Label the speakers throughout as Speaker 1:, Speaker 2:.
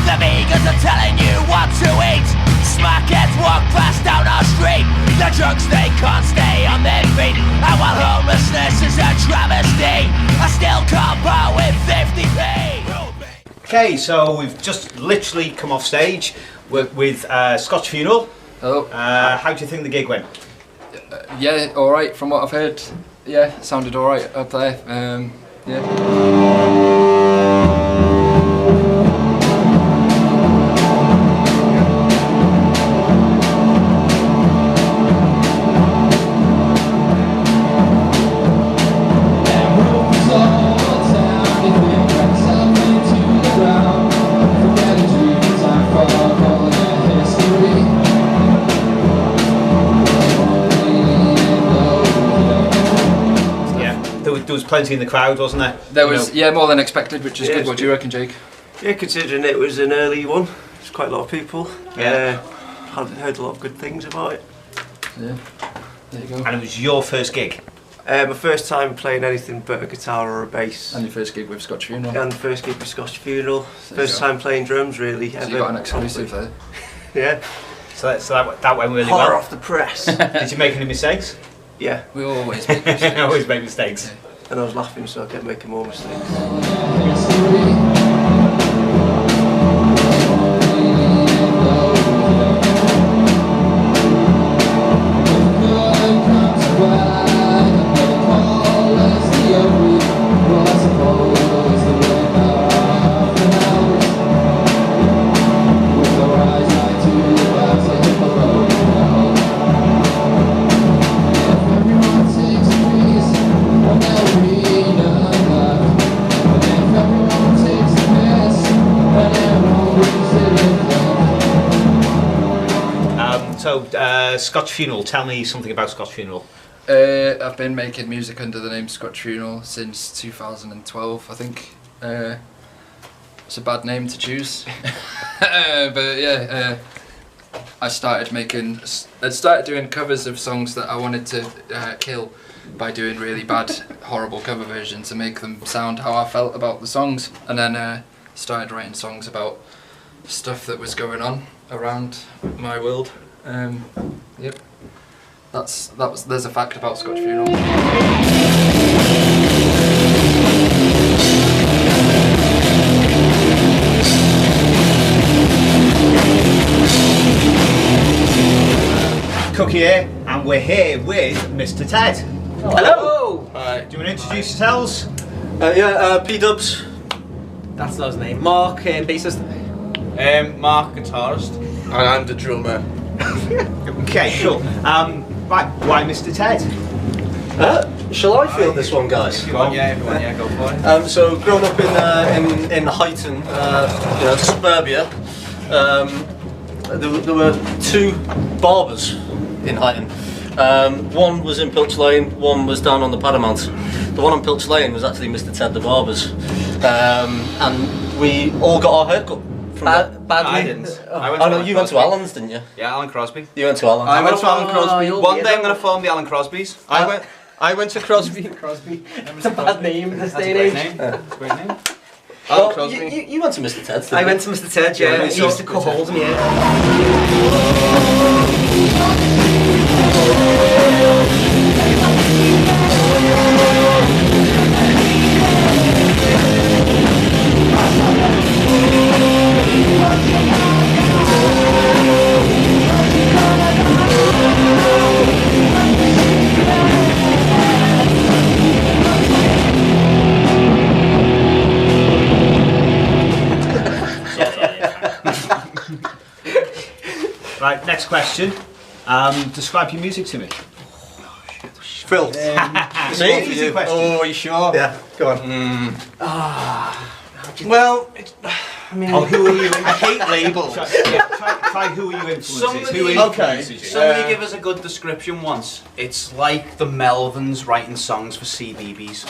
Speaker 1: The vegans are telling you what to eat. Smackheads walk fast down our street. The drunks, they can't stay on their feet. And while homelessness is a travesty, I still can't bar with 50p.
Speaker 2: Okay, so we've just literally come off stage with Scotch Funeral.
Speaker 3: Hello.
Speaker 2: How do you think the gig went?
Speaker 3: Yeah, alright, from what I've heard. Yeah, it sounded alright up there. Yeah.
Speaker 2: There was plenty in the crowd, wasn't there?
Speaker 3: There was, yeah, more than expected, which is good. What do you reckon, Jake?
Speaker 4: Yeah, considering it was an early one, there's quite a lot of people.
Speaker 2: Yeah.
Speaker 4: I've heard a lot of good things about it.
Speaker 3: Yeah, there you go.
Speaker 2: And it was your first gig?
Speaker 4: My first time playing anything but a guitar or a bass.
Speaker 3: And your first gig with Scotch Funeral?
Speaker 4: And first gig with Scotch Funeral.
Speaker 3: There
Speaker 4: First time playing drums, really.
Speaker 3: So you got an exclusive there?
Speaker 4: Yeah.
Speaker 2: So that went really
Speaker 4: Hot
Speaker 2: well?
Speaker 4: off the press.
Speaker 2: Did you make any mistakes?
Speaker 4: Yeah.
Speaker 3: We always make mistakes.
Speaker 2: Always make mistakes.
Speaker 3: Yeah.
Speaker 4: And I was laughing, so I kept making more mistakes.
Speaker 2: Scotch Funeral, tell me something about Scotch Funeral.
Speaker 3: I've been making music under the name Scotch Funeral since 2012, I think. It's a bad name to choose. But yeah, I started doing covers of songs that I wanted to kill by doing really bad, horrible cover versions to make them sound how I felt about the songs. And then started writing songs about stuff that was going on around my world. Yep. There's a fact about Scotch Funeral.
Speaker 2: Cookie here, and we're here with Mr. Ted.
Speaker 5: Hello!
Speaker 2: Do you want to introduce yourselves?
Speaker 5: P-Dubs. That's not his name. Mark, bassist.
Speaker 6: Mark, guitarist.
Speaker 5: And I'm the drummer.
Speaker 2: Okay, cool. Right, why Mr. Ted?
Speaker 5: Shall I field this one, guys?
Speaker 6: If you want, go for it.
Speaker 5: So, growing up in Huyton, suburbia, there were two barbers in Huyton. One was in Pilch Lane, one was down on the Paramount. The one on Pilch Lane was actually Mr. Ted the Barber's. And we all got our haircut.
Speaker 6: I didn't.
Speaker 5: You went to Alan's, didn't you?
Speaker 6: Yeah, Alan Crosby.
Speaker 5: You went to Alan's.
Speaker 6: I went to Alan Crosby.
Speaker 5: Oh,
Speaker 6: One day I'm going to form the Alan Crosbys.
Speaker 5: I went to Crosby.
Speaker 7: Crosby. It's a bad name in this
Speaker 6: That's
Speaker 7: day
Speaker 6: a
Speaker 7: and
Speaker 6: great
Speaker 7: age.
Speaker 6: name. That's a great name.
Speaker 5: Well,
Speaker 6: Alan Crosby.
Speaker 5: you went to Mr. Ted's, didn't
Speaker 7: I
Speaker 5: you?
Speaker 7: went to Mr. Ted, yeah. He used to cut holes in my
Speaker 2: Right, next question. Describe your music to me.
Speaker 5: Phil.
Speaker 2: Easy question.
Speaker 5: Oh, are you sure? Yeah, go on.
Speaker 6: Well,
Speaker 5: I mean,
Speaker 2: who are you?
Speaker 6: I hate labels.
Speaker 2: Try who are you influences?
Speaker 6: Somebody,
Speaker 2: Who influences you?
Speaker 6: somebody give us a good description once. It's like the Melvins writing songs for CBeebies.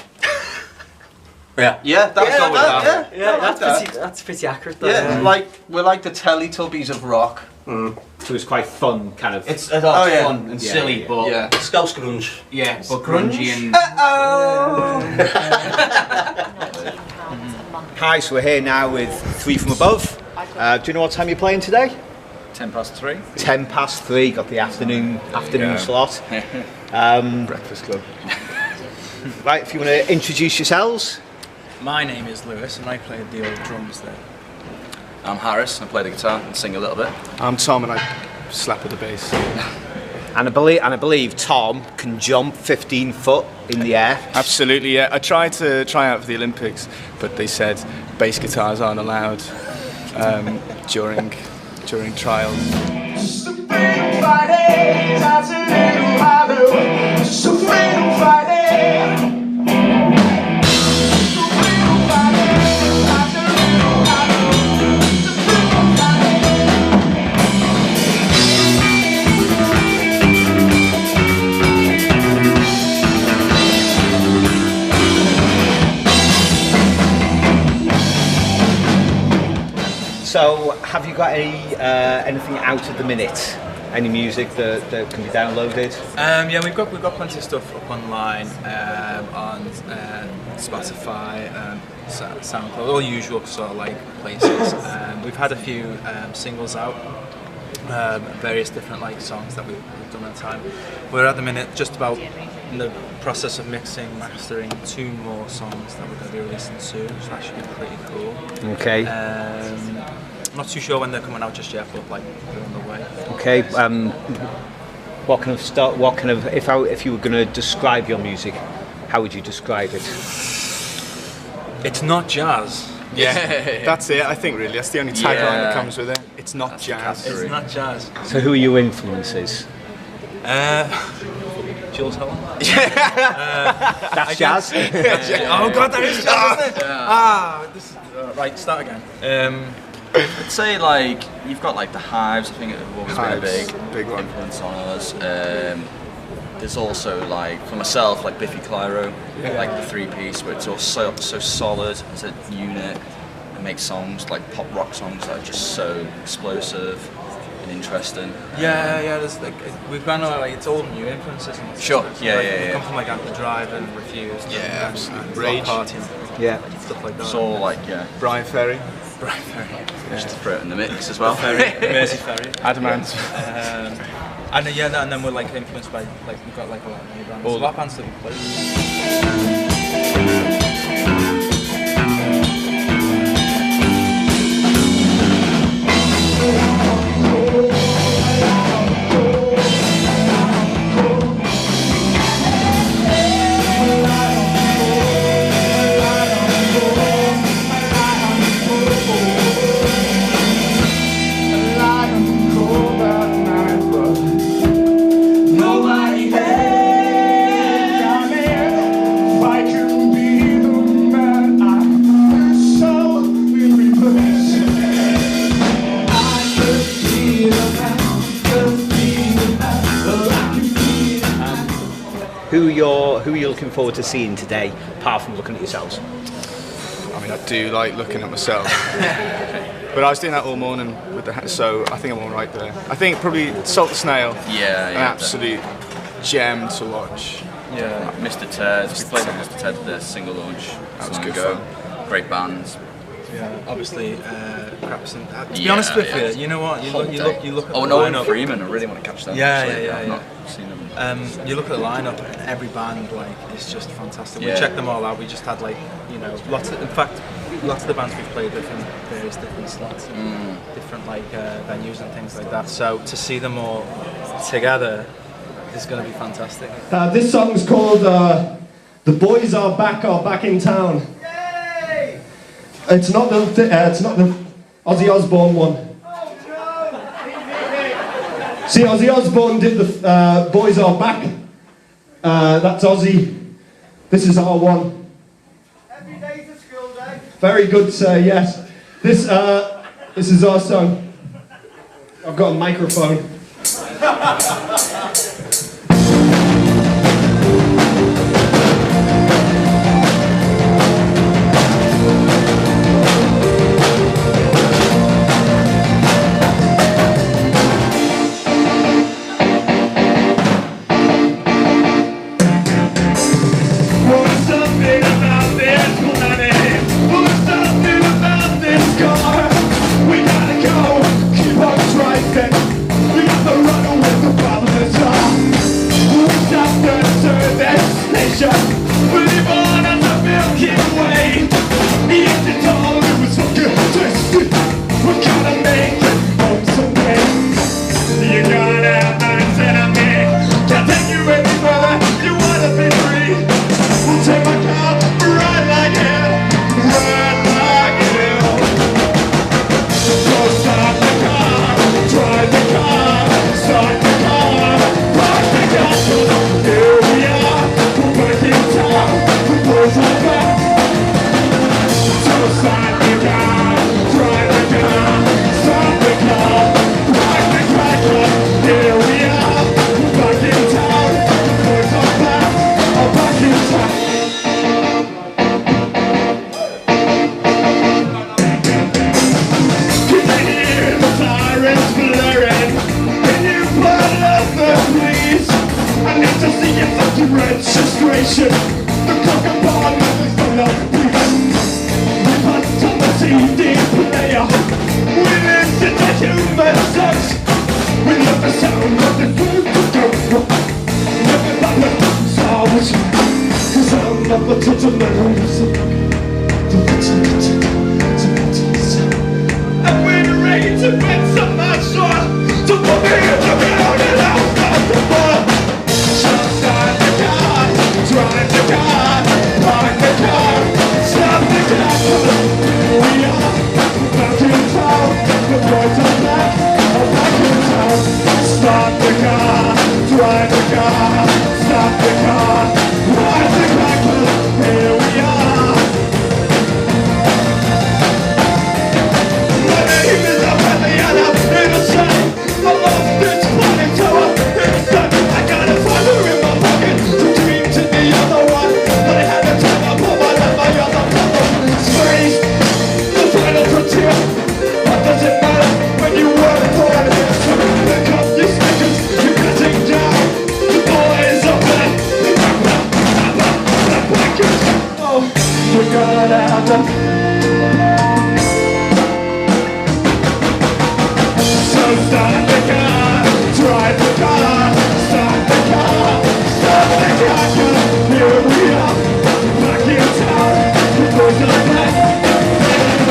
Speaker 5: Yeah.
Speaker 6: Yeah, that's all we have.
Speaker 7: That's pretty accurate though.
Speaker 8: Yeah, we're like the Teletubbies of rock.
Speaker 2: So it's quite fun, kind of.
Speaker 6: It's fun and silly, but
Speaker 8: Yeah.
Speaker 5: Scouse grunge.
Speaker 6: yeah, but grungy and.
Speaker 2: Hi, so we're here now with Three From Above. Do you know what time you're playing today?
Speaker 9: 3:10.
Speaker 2: 3:10. Got the afternoon slot.
Speaker 9: Breakfast Club.
Speaker 2: Right, if you want to introduce yourselves.
Speaker 10: My name is Lewis and I play the old drums there.
Speaker 9: I'm Harris and I play the guitar and sing a little bit.
Speaker 11: I'm Tom and I slap at the bass.
Speaker 2: And I believe Tom can jump 15 foot in the air.
Speaker 11: Absolutely, yeah. I tried to try out for the Olympics, but they said bass guitars aren't allowed during trials.
Speaker 2: So, have you got anything out at the minute? Any music that can be downloaded?
Speaker 10: Yeah, we've got plenty of stuff up online on Spotify, SoundCloud, all usual sort of like places. We've had a few singles out, various different like songs that we've done in time. We're at the minute just about in the process of mixing, mastering 2 more songs that we're going to be releasing soon, so that should be pretty cool.
Speaker 2: Okay.
Speaker 10: I'm not too sure when they're coming out just yet, but like they're on the way.
Speaker 2: Okay. If you were going to describe your music, how would you describe it?
Speaker 10: It's not jazz.
Speaker 11: Yeah, that's it. I think really that's the only tagline that comes with it. It's not jazz.
Speaker 10: It's not jazz.
Speaker 2: So, who are your influences?
Speaker 10: Jules Holland.
Speaker 2: That's jazz.
Speaker 10: Oh god, that is jazz, isn't it? Right, start again.
Speaker 9: I'd say like you've got like the Hives. I think it have always been a big
Speaker 11: one.
Speaker 9: influence on us. There's also like for myself like Biffy Clyro, like the 3-piece, where it's all so solid as a unit and makes songs like pop rock songs that are just so explosive and interesting.
Speaker 10: Yeah. There's like we've gone like it's all new influences. And
Speaker 9: Sure.
Speaker 10: Like,
Speaker 9: Yeah.
Speaker 10: We come from like Amp the Drive and Refused.
Speaker 11: Yeah,
Speaker 10: and
Speaker 11: Rage.
Speaker 10: Rock Party.
Speaker 2: Yeah.
Speaker 10: Stuff like that.
Speaker 9: It's all like
Speaker 11: Brian Ferry.
Speaker 9: just to throw it in the mix as well.
Speaker 10: Mersey Ferry.
Speaker 11: Adamant.
Speaker 10: And then we're like influenced by like we've got like a lot of new bands. A lot of bands that we play.
Speaker 2: Who are you looking forward to seeing today, apart from looking at yourselves?
Speaker 11: I mean, I do like looking at myself, but I was doing that all morning with so I think I'm all right there. I think probably Salt the Snail.
Speaker 9: Yeah.
Speaker 11: An absolute gem to watch.
Speaker 9: Yeah. Mr. Ted. We played with Mr. Ted at the single launch.
Speaker 11: That was
Speaker 9: long
Speaker 11: good
Speaker 9: ago.
Speaker 11: fun.
Speaker 9: Great bands.
Speaker 10: Yeah, obviously, Crapfest. To be honest with you, you know what? You look at the
Speaker 9: Nolan
Speaker 10: lineup.
Speaker 9: Freeman. I really want to catch them.
Speaker 10: Yeah.
Speaker 9: Not seen them.
Speaker 10: You look at the lineup, and every band like is just fantastic.
Speaker 9: Yeah.
Speaker 10: We checked them all out. We just had like lots of the bands we've played with in various different slots, different like venues and things like that. So to see them all together is going to be fantastic.
Speaker 12: This song's called "The Boys Are Back in Town." Yay! It's not the Ozzy Osbourne one. See, Ozzy Osbourne did the Boys Are Back. That's Ozzy. This is our one. Every day's a school day. Very good, sir. Yes. This is our song. I've got a microphone. We gotta And we're ready to bend some mad sauce to put me in the ground and I'll stop the bar. Start the car, drive the car, park the car, stop the car. We are back in town, the boys are back in town. Start the car, drive the car, stop the car, park the car. Here we are. My name is up at the yellow in the sun. I lost this planet tower in the sun. I got a father in my pocket to dream to the other one. But I had to turn up on my left, my other brother. Space, the final frontier. What does it matter when you work for it? So pick up your stickers, you're cutting down. The boys up there. Oh, we're gonna have to. So start the car, drive the car, start the car, start the car. Here we are, back in town. The boys are back in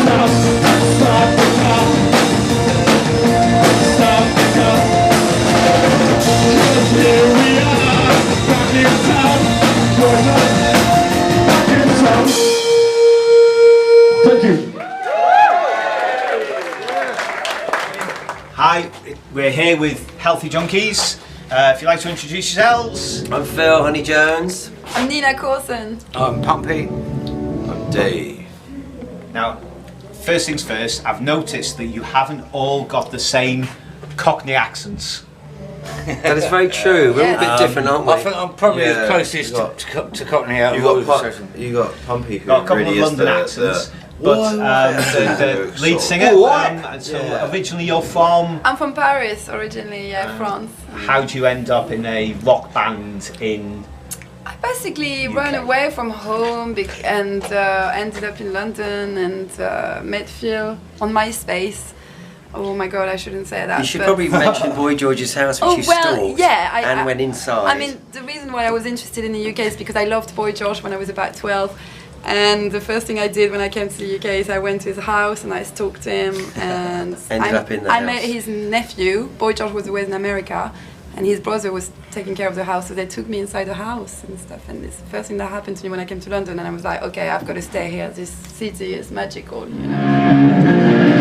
Speaker 12: town. Start the car, start the car. 'Cause here we are, back in town. Boys are back in town. Thank you.
Speaker 2: Hi, we're here with Healthy Junkies. If you'd like to introduce yourselves.
Speaker 7: I'm Phil Honey Jones.
Speaker 13: I'm Nina Corson.
Speaker 8: I'm Pumpy.
Speaker 6: I'm Dave.
Speaker 2: Now, first things first, I've noticed that you haven't all got the same Cockney accents.
Speaker 7: That is very true. We're all a bit different, aren't we?
Speaker 14: I think I'm probably
Speaker 6: Yeah,
Speaker 14: the closest
Speaker 6: you got-
Speaker 14: to Cockney out
Speaker 6: You
Speaker 14: of all
Speaker 6: got,
Speaker 14: the session.
Speaker 6: you got Pumpy, who
Speaker 2: Got a couple
Speaker 6: really
Speaker 2: of
Speaker 6: is
Speaker 2: London
Speaker 6: the
Speaker 2: accents, but the lead singer. And so originally you're from.
Speaker 13: I'm from Paris originally, France.
Speaker 2: How do you end up in a rock band in?
Speaker 13: I basically ran away from home and ended up in London and met Phil on MySpace. Oh my god, I shouldn't say that.
Speaker 7: You should
Speaker 13: but-
Speaker 7: probably mention Boy George's house, which you stalked and went inside.
Speaker 13: I mean, the reason why I was interested in the UK is because I loved Boy George when I was about 12. And the first thing I did when I came to the UK is I went to his house and I stalked him and
Speaker 7: Ended up in the
Speaker 13: I
Speaker 7: house.
Speaker 13: met his nephew. Boy George was always in America and his brother was taking care of the house, so they took me inside the house and stuff. And it's the first thing that happened to me when I came to London, and I was like, okay, I've got to stay here. This city is magical, you know.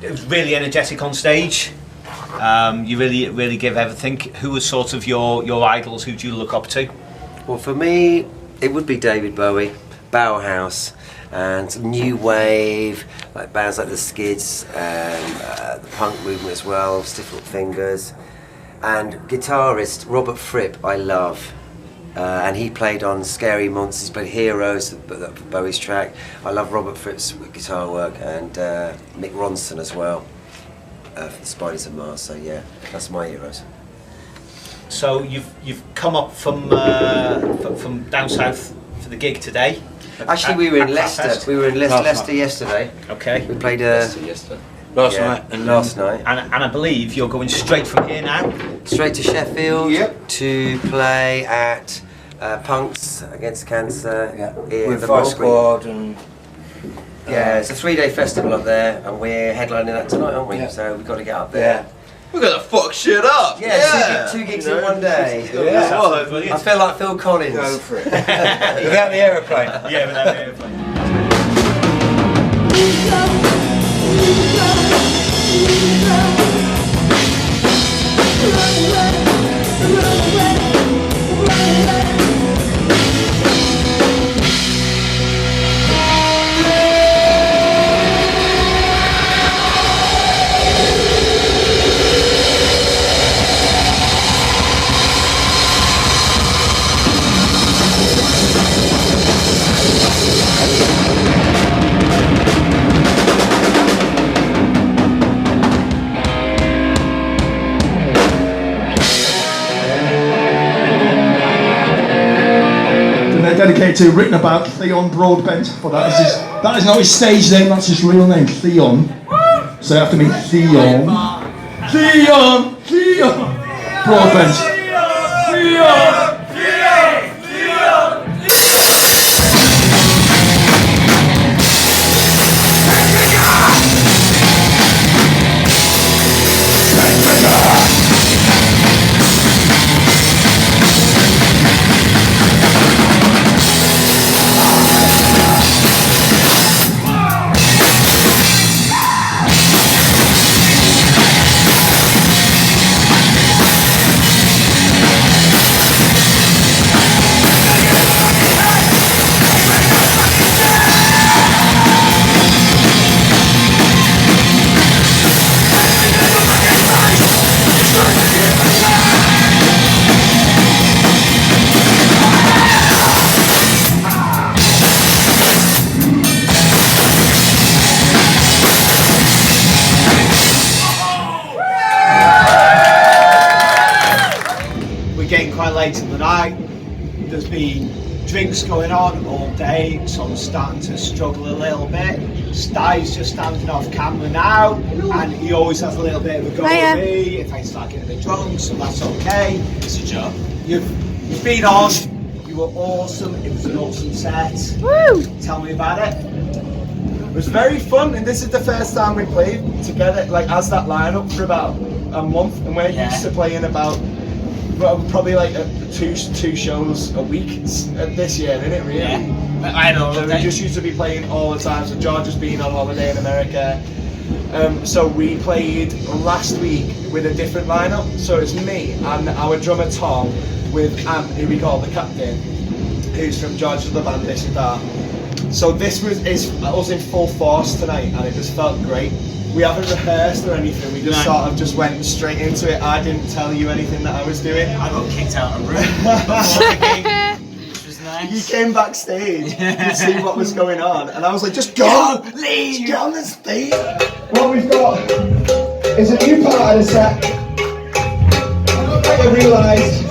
Speaker 13: It was really energetic on stage. You really give everything. Who was sort of your idols? Who do you look up to?
Speaker 7: Well, for me, it would be David Bowie, Bauhaus, and new wave, like bands like the Skids, and the punk movement as well, Stiff Little Fingers, and guitarist Robert Fripp, I love. And he played on Scary Monsters, he played Heroes, Bowie's track. I love Robert Fripp's guitar work, and Mick Ronson as well, for the Spiders of Mars. So yeah, that's my heroes.
Speaker 2: So you've come up from down south for the gig today.
Speaker 7: Actually, we were in Leicester.
Speaker 2: Crapfest.
Speaker 7: We were in Leicester yesterday.
Speaker 2: Okay.
Speaker 7: We played
Speaker 14: yesterday. Last night.
Speaker 2: And I believe you're going straight from here now.
Speaker 7: Straight to Sheffield to play at Punks Against Cancer.
Speaker 14: With Fire Squad and.
Speaker 7: Yeah, it's a 3-day festival up there, and we're headlining that tonight, aren't we?
Speaker 14: Yeah.
Speaker 7: So we've got to get up there.
Speaker 6: We're gonna fuck shit up.
Speaker 7: Yeah, two gigs in one day.
Speaker 14: Yeah.
Speaker 7: I feel like Phil Collins.
Speaker 14: Go for it. Without the aeroplane.
Speaker 2: Yeah, without the aeroplane.
Speaker 1: Run away, run away, run away.
Speaker 12: to written about Theon Broadbent, but that is not his stage name, that's his real name, Theon. Say after me, Theon. Theon Broadbent. Theon.
Speaker 2: Late in the night, there's been drinks going on all day, so I'm starting to struggle a little bit. Sty's just standing off camera now, and he always has a little bit of a go at me if I start getting a bit drunk, so that's okay. It's a job. You've been on, you were awesome, it was an awesome set. Woo! Tell me about it.
Speaker 12: It was very fun, and this is the first time we played together, like as that lineup for about a month, and we're used to playing about probably like two shows a week this year, isn't it, really?
Speaker 2: Yeah, I know.
Speaker 12: So we just used to be playing all the time, so George has been on holiday in America. So we played last week with a different lineup, so it's me and our drummer Tom with Ant, who we call the captain, who's from George's the band This and That. So this is us in full force tonight, and it just felt great. We haven't rehearsed or anything, we just sort of just went straight into it. I didn't tell you anything that I was doing.
Speaker 6: I got kicked out of the room before the game, which was nice.
Speaker 12: You came backstage to see what was going on, and I was like, just go!
Speaker 6: Leave!
Speaker 12: Just get on the stage! What we've got is a new part of the set. I realised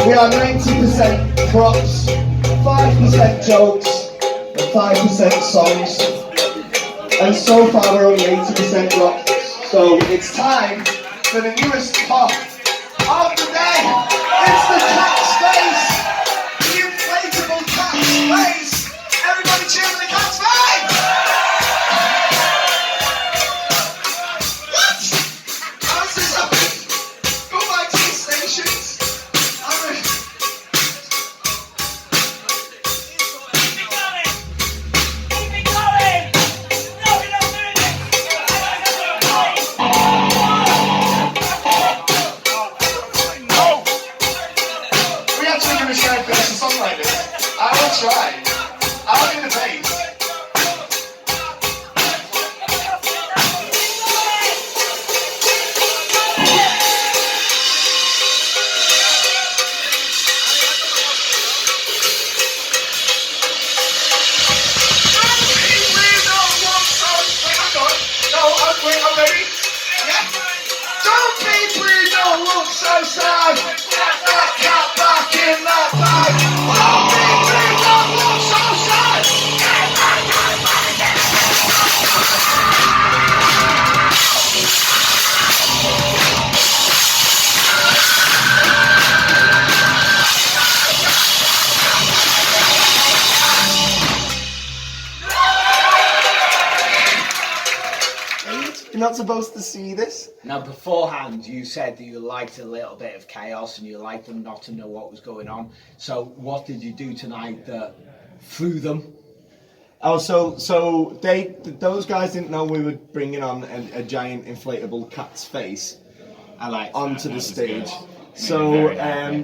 Speaker 12: we are 90% props, 5% jokes, and 5% songs. And so far we're only 80% rock. So it's time for the newest pop of the day. It's the cat space! The inflatable cat space! Everybody cheer for the cat space! What? How's this happening? Go back to the stations. Try. I'll do the bass. I'm ready. Yeah. Don't be please, don't look so sad. Get that cat back in that bag. Don't be please, don't look so sad. Get that cat back in You're not supposed to see this.
Speaker 2: Now, beforehand, you said that you liked a little bit of chaos and you liked them not to know what was going on. So, what did you do tonight that threw them?
Speaker 12: Oh, so those guys didn't know we were bringing on a giant inflatable cat's face onto the stage. So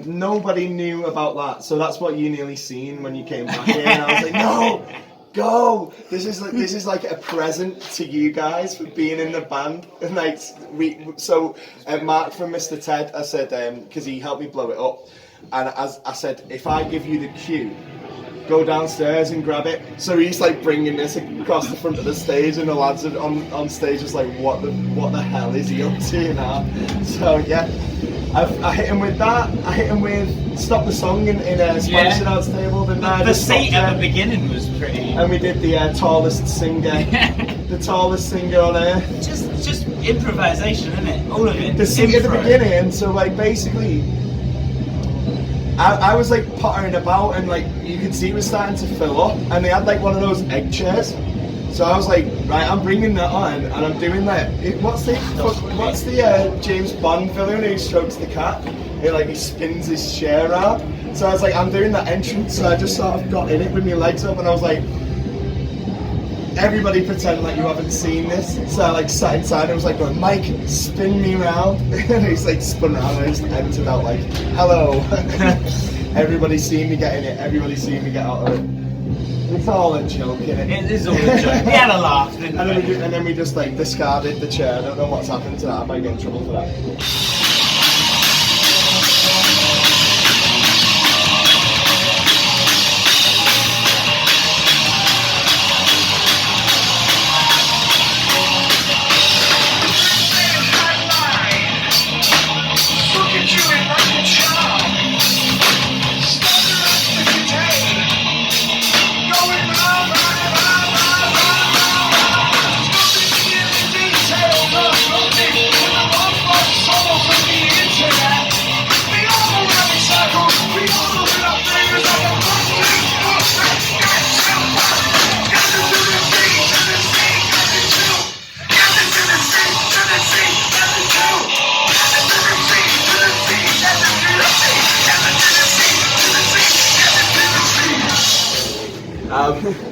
Speaker 12: nobody knew about that. So that's what you nearly seen when you came back in. I was like, no. Go! This is like a present to you guys for being in the band. And like Mark from Mr. Ted, I said, because he helped me blow it up, and as I said, if I give you the cue, go downstairs and grab it. So he's like bringing this across the front of the stage, and the lads are on stage just like, what the hell is he up to now? So yeah.
Speaker 2: I hit him with that. I hit him with Stop the Song in a Spanish announce table.
Speaker 15: The seat at the beginning was pretty.
Speaker 2: And we did the tallest singer, the tallest singer on earth.
Speaker 15: Just improvisation, isn't it? All of it.
Speaker 2: The seat at the beginning. So like basically, I was like pottering about, and like you could see it was starting to fill up, and they had like one of those egg chairs. So I was like, right, I'm bringing that on, and I'm doing that. What's the James Bond villain who strokes the cat? He spins his chair around. So I was like, I'm doing that entrance, so I just sort of got in it with my legs up, and I was like, everybody pretend like you haven't seen this. So I like sat inside and I was like, going, Mike, spin me around. And he's like spun around, and I just entered out like, hello. Everybody seen me get in it, everybody seen me get out of it. It's all a joke, innit?
Speaker 15: It is all a joke. We had a laugh, didn't we?
Speaker 2: And then we just like discarded the chair. I don't know what's happened to that. I might get in trouble for that.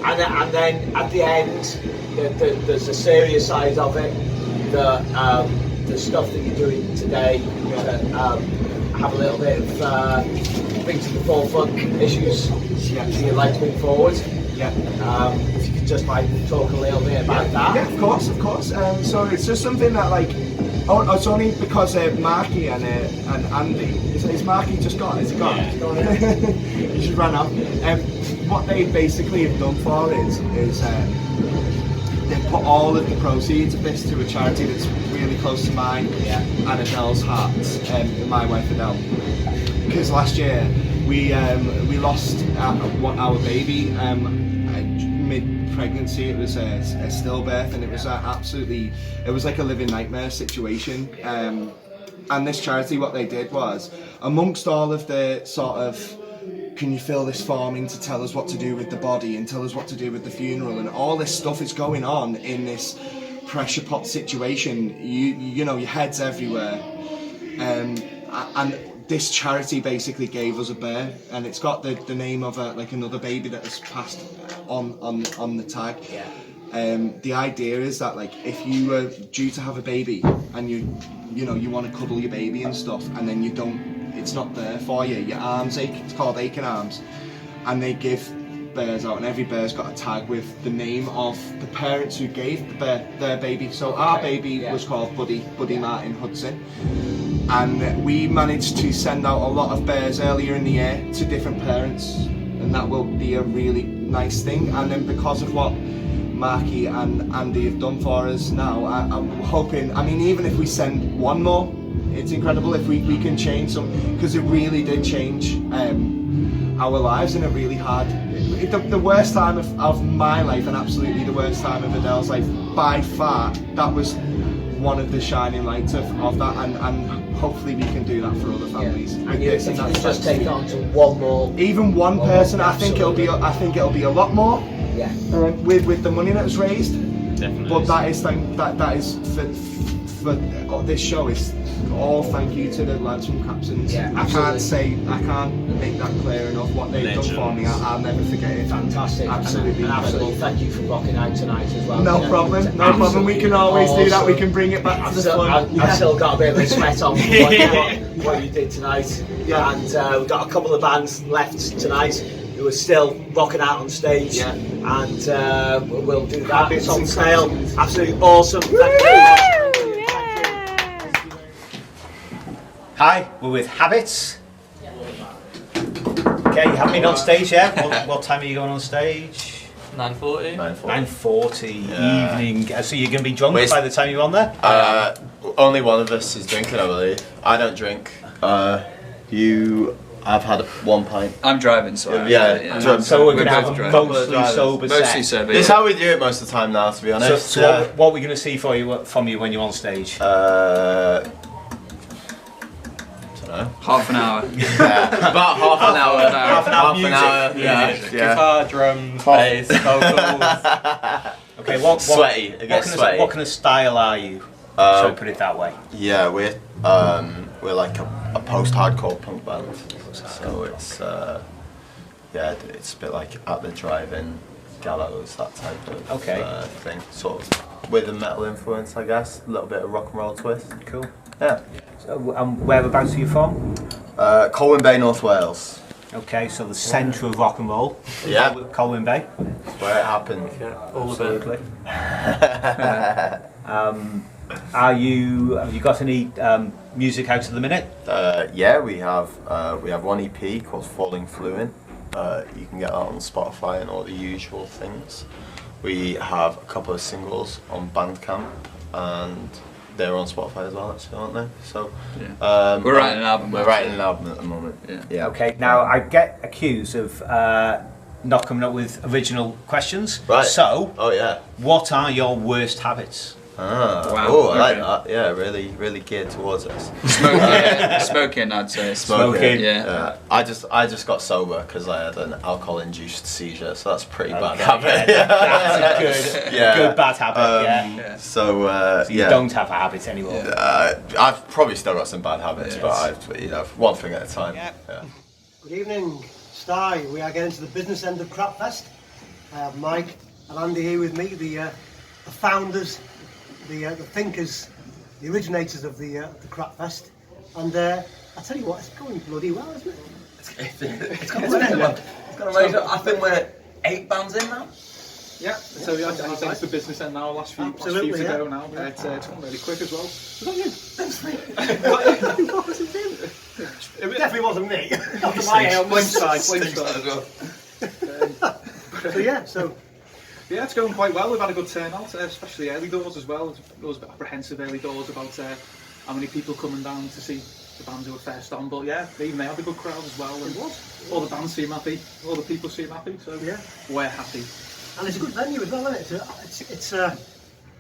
Speaker 2: And then at the end, there's a serious side of it. The stuff that you're doing today, have a little bit of bring to the forefront issues you'd like to bring forward. If you could just talk a little bit about that.
Speaker 16: Yeah, of course. So it's just something that it's only because Marky and Andy. Is Marky just gone? Is he gone?
Speaker 2: Yeah.
Speaker 16: He just ran off. What they basically have done for is they've put all of the proceeds of this to a charity that's really close to mine and Adele's heart, my wife Adele. Because last year we lost our baby mid-pregnancy. It was a stillbirth, and it was it was like a living nightmare situation. And this charity, what they did was, amongst all of the sort of, can you fill this form in to tell us what to do with the body and tell us what to do with the funeral, and all this stuff is going on in this pressure pot situation. You know, your head's everywhere, and this charity basically gave us a bear, and it's got the name of another baby that has passed on the tag. The idea is that if you were due to have a baby and you want to cuddle your baby and stuff, and then it's not there for you, your arms ache, it's called aching arms, and they give bears out, and every bear's got a tag with the name of the parents who gave their baby. So our baby was called Buddy Martin Hudson, and we managed to send out a lot of bears earlier in the year to different parents, and that will be a really nice thing. And then because of what Marky and Andy have done for us now, I'm hoping, even if we send one more, it's incredible if we can change some, because it really did change our lives in a really hard, the worst time of my life, and absolutely the worst time of Adele's life by far. That was one of the shining lights of that, and hopefully we can do that for other families.
Speaker 2: And you just take it on to one more,
Speaker 16: even one person, I think it'll be a lot more. With the money that was raised. Definitely. But that is for this show is all thank you to the lads from Captains. I can't make that clear enough what they've done for me. I'll never forget it.
Speaker 2: Fantastic.
Speaker 16: Absolutely.
Speaker 2: And absolutely thank you for rocking out tonight as well.
Speaker 16: No problem. We can always do that. We can bring it back to the fun.
Speaker 2: I've still got a bit of a sweat on what you did tonight. And we've got a couple of bands left tonight who are still rocking out on stage, and we'll do that. It's on sale. Absolutely awesome. Thank you.
Speaker 15: Hi, we're with Habits. Okay, you haven't been on stage yet? What time are you going on stage?
Speaker 17: 9:40.
Speaker 15: 9:40 evening. So you're going to be drunk by the time you're on there?
Speaker 17: Only one of us is drinking, I believe. I don't drink. I've had 1 pint.
Speaker 9: I'm driving, so
Speaker 15: So we're going to have a mostly sober set.
Speaker 9: Mostly sober.
Speaker 17: This is how we do it most of the time now, to be honest.
Speaker 15: So what are we going to see from you when you're on stage?
Speaker 9: Half an hour.
Speaker 17: About half an hour.
Speaker 15: Half an hour music.
Speaker 17: Yeah.
Speaker 9: Guitar, drums, bass, vocals.
Speaker 15: Okay,
Speaker 17: sweaty. It gets sweaty.
Speaker 15: What kind of style are you? So put it that way.
Speaker 17: Yeah, we're like a post-hardcore punk band. So it's it's a bit like At the Drive-In, Gallows, that type of thing. Sort of with a metal influence, I guess. A little bit of rock and roll twist.
Speaker 15: Cool.
Speaker 17: Yeah.
Speaker 15: So, whereabouts are you from?
Speaker 17: Colwyn Bay, North Wales.
Speaker 15: Okay, so the centre of rock and roll.
Speaker 17: Yeah.
Speaker 15: Colwyn Bay.
Speaker 17: That's where it happened.
Speaker 15: Yeah, absolutely. Have you got any music out at the minute?
Speaker 17: Yeah, we have one EP called Falling Fluent. You can get that on Spotify and all the usual things. We have a couple of singles on Bandcamp, and they're on Spotify as well, actually, aren't they? So
Speaker 9: we're writing an album.
Speaker 17: We're writing an album at the moment. Yeah.
Speaker 15: Okay. Now I get accused of not coming up with original questions.
Speaker 17: Right.
Speaker 15: So.
Speaker 17: Oh yeah.
Speaker 15: What are your worst habits?
Speaker 17: Wow. Oh, I like that. Yeah, really geared towards us.
Speaker 9: Smoking, I'd say.
Speaker 17: Smoking.
Speaker 9: Yeah.
Speaker 17: I just got sober because I had an alcohol-induced seizure, so that's a pretty bad
Speaker 15: habit. That's a good bad habit.
Speaker 17: So
Speaker 15: you don't have a habit anymore.
Speaker 17: I've probably still got some bad habits, but one thing at a time. Yeah.
Speaker 18: Good evening, Sty. We are getting to the business end of Crapfest. I have Mike and Andy here with me, the founders, the thinkers, the originators of the Crapfest. And I tell you what, it's going bloody well, isn't it?
Speaker 19: It's going amazing. I think we're 8 bands in now.
Speaker 10: Yeah, so I think it's the business end now, last few to go now. It's gone really quick as well. Was that you? Thanks, mate.
Speaker 18: It definitely wasn't me.
Speaker 10: Flame side as well. Yeah, it's going quite well. We've had a good turnout, especially early doors as well. I was a bit apprehensive early doors about how many people coming down to see the bands who were first on, but yeah, even they had a good crowd as well. And all the bands seem happy, all the people seem happy, so yeah, we're happy.
Speaker 18: And it's a good venue as well, isn't it?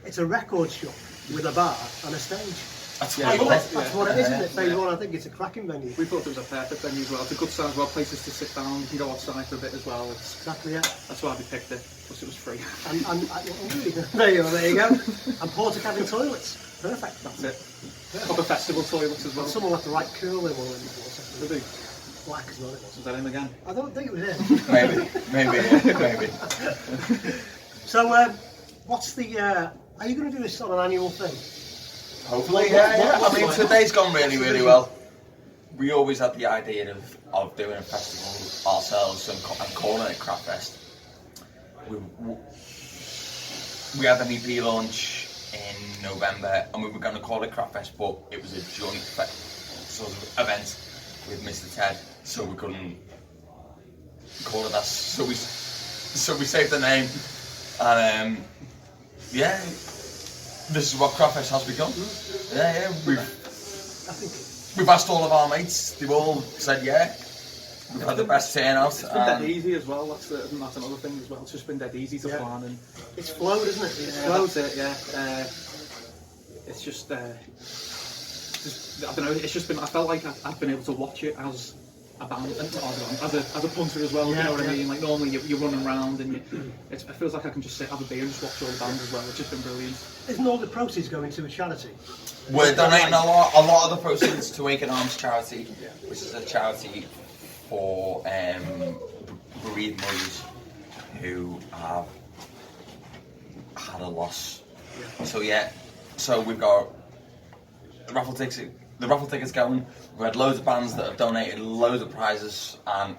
Speaker 18: It's a record shop with a bar and a stage. That's what it is, isn't it? Phase one, I think it's a cracking venue.
Speaker 10: We thought it was a perfect venue as well. It's a good size, well, places to sit down. You can go outside for a bit as well.
Speaker 18: Exactly, yeah.
Speaker 10: That's why we picked it, because it was free.
Speaker 18: There you go. And porter cabin toilets. Perfect.
Speaker 10: That's it. Proper festival toilets as well.
Speaker 18: And someone left the right curl in one of them before.
Speaker 10: Did he?
Speaker 18: Black as well it was.
Speaker 10: Was that him again?
Speaker 18: I don't think it was him.
Speaker 19: Maybe.
Speaker 18: So, what's the... are you going to do this on an annual thing?
Speaker 19: Hopefully, yeah. I mean, today's gone really well. We always had the idea of doing a festival ourselves and calling it Crapfest. We had an EP launch in November and we were going to call it Crapfest, but it was a joint sort of event with Mr. Ted, so we couldn't call it that. So we saved the name, and yeah, this is what Crapfest has become. Yeah, we've asked all of our mates. They've all said yeah. We've had the best turnout.
Speaker 10: It's been dead easy as well. That's another thing as well. It's just been dead easy to plan, and
Speaker 18: it's flowed, isn't it?
Speaker 10: It's flowed. It's just I don't know. It's just been. I felt like I've been able to watch it as a band, as a punter as well. You know what I mean? Like normally you're running around and it feels like I can just sit, have a beer, and just watch all the bands as well. It's just been brilliant.
Speaker 18: Isn't all the proceeds going to a charity?
Speaker 19: We're donating a lot of the proceeds to Wake and Arms charity, which is a charity for bereaved mothers who have had a loss. So we've got the raffle tickets going. We've had loads of bands that have donated loads of prizes, and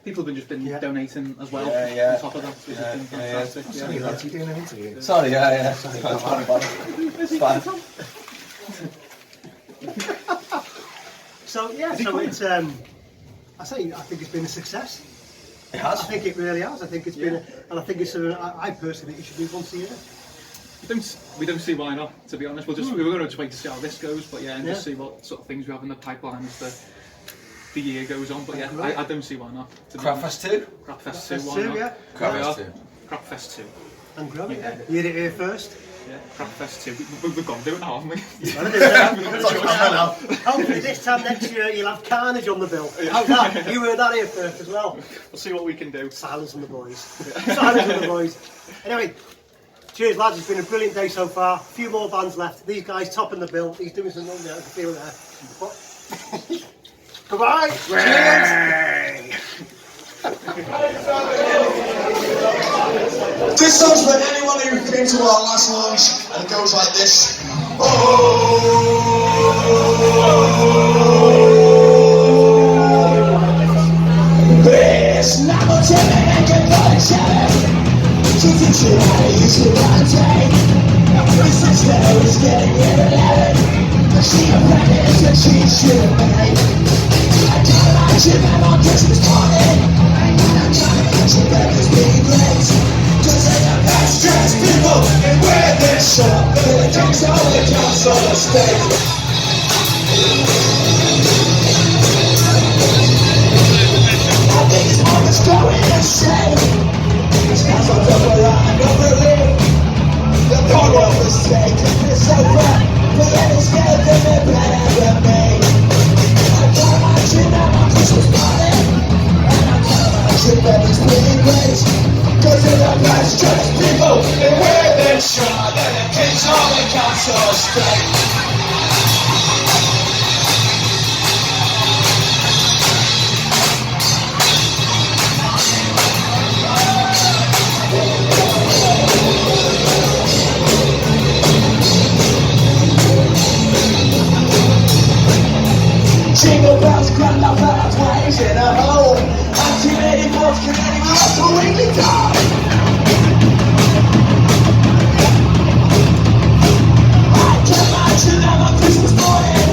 Speaker 10: people have been donating as well. On top of that, which has been fantastic.
Speaker 16: Sorry, lads, you're doing an interview.
Speaker 19: Sorry,
Speaker 18: It's fine. So it's I think it's been a success.
Speaker 19: It has.
Speaker 18: I think it really has. I think it's been, and I think it's. I personally think it should be once a year.
Speaker 10: We don't see why not, to be honest. We were going to just wait to see how this goes, but yeah, and just see what sort of things we have in the pipeline as the year goes on. But yeah, I don't see why not.
Speaker 19: Crapfest 2?
Speaker 10: Crapfest 2, why
Speaker 18: 2,
Speaker 10: not?
Speaker 18: yeah.
Speaker 19: Crapfest 2.
Speaker 10: Crapfest 2.
Speaker 18: And grab it, yeah. You did it here first.
Speaker 10: Yeah, Crapfest 2. We've got to do it now, haven't we?
Speaker 18: Hopefully this time next year you'll have Carnage on the bill. How's that? You heard that here first as well.
Speaker 10: We'll see what we can do.
Speaker 18: Silence on the boys. Silence on the boys. Anyway, cheers lads, it's been a brilliant day so far. A few more bands left. These guys topping the bill. He's doing something there, I can feel there. But goodbye! Cheers!
Speaker 1: This song's for anyone who came to our last launch, and it goes like this. It's not to make a punch. To teach you how to use your body. This sister is getting it. She apprentice and she's your mate. I can't imagine them on Christmas morning. I can't imagine them being great. Cause they're the best dressed people in wear this shirt. They're the kings of the council estate. I think his mom is going insane. His hands on top of and over me. The poor world is taking this over. But yet it's scared that they're better than me. I can't imagine them on Christmas morning. And I can't imagine them as being great. Cause they're the best dressed people in wear this shirt. They're the kings of the council estate. Jingle bells, grand up our twains in a hole. Activated both Canadian hearts for weekly time. I can imagine them on Christmas morning.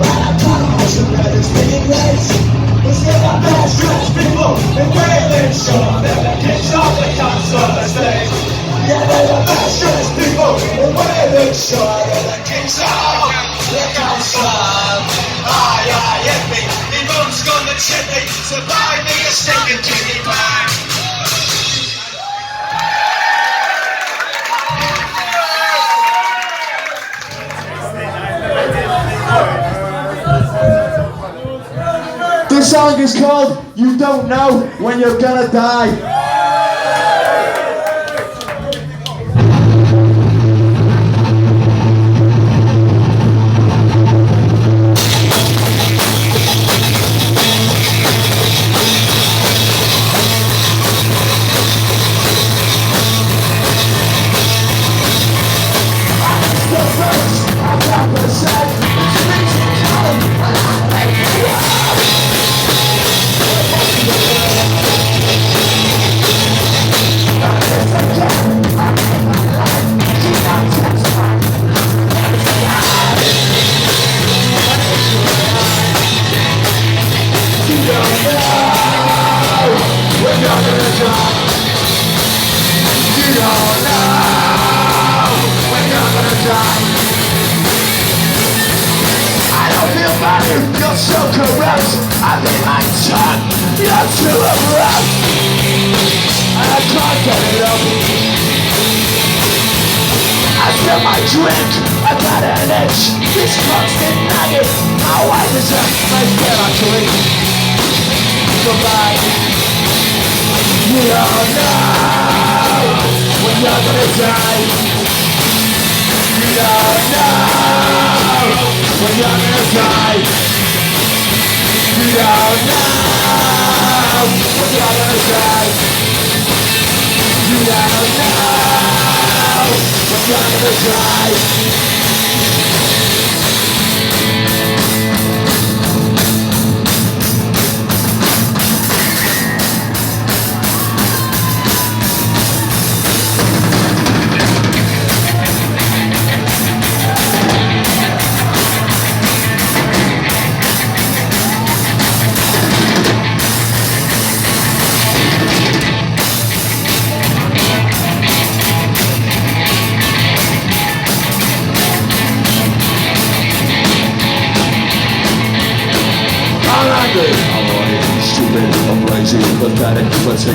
Speaker 1: And I can't imagine that it's being great. It's the best dressed people in Wayland Shore. They're the kings of the council estate. Yeah, they're the best dressed people in Wayland Shore. They're the kings of the council. Aye, hit me, me mum's gonna chip me, so buy me a stinking jiggy bag.
Speaker 12: This song is called You Don't Know When You're Gonna Die.
Speaker 1: You're so corrupt, I bit my tongue. You're too abrupt, and I can't get it up. I fill my drink about an inch. This constant nagging, my wife is up. I feel my drink. Goodbye. You don't know when you're gonna die. You don't know when you're gonna die. You don't know when you're gonna die. You don't know when you're gonna die.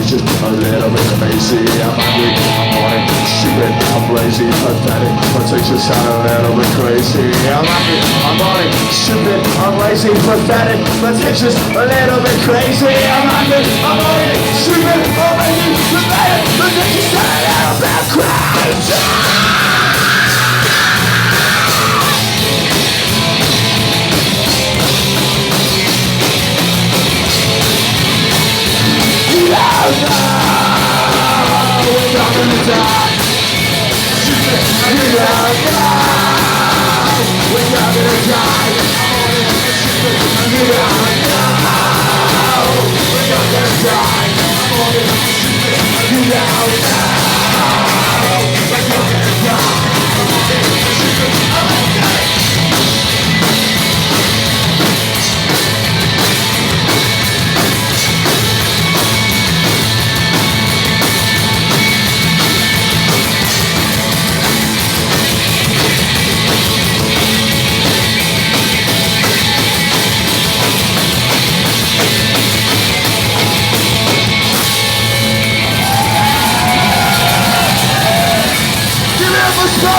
Speaker 20: just a little bit crazy. I'm angry, I'm horny, stupid, I'm lazy, pathetic, my takes just sound a little bit crazy. I'm angry, I'm horny, stupid, I'm lazy, pathetic, my takes just a little bit crazy. I'm angry, I'm horny, stupid, I'm lazy, pathetic, my takes just a little bit crazy.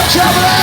Speaker 20: Traveling!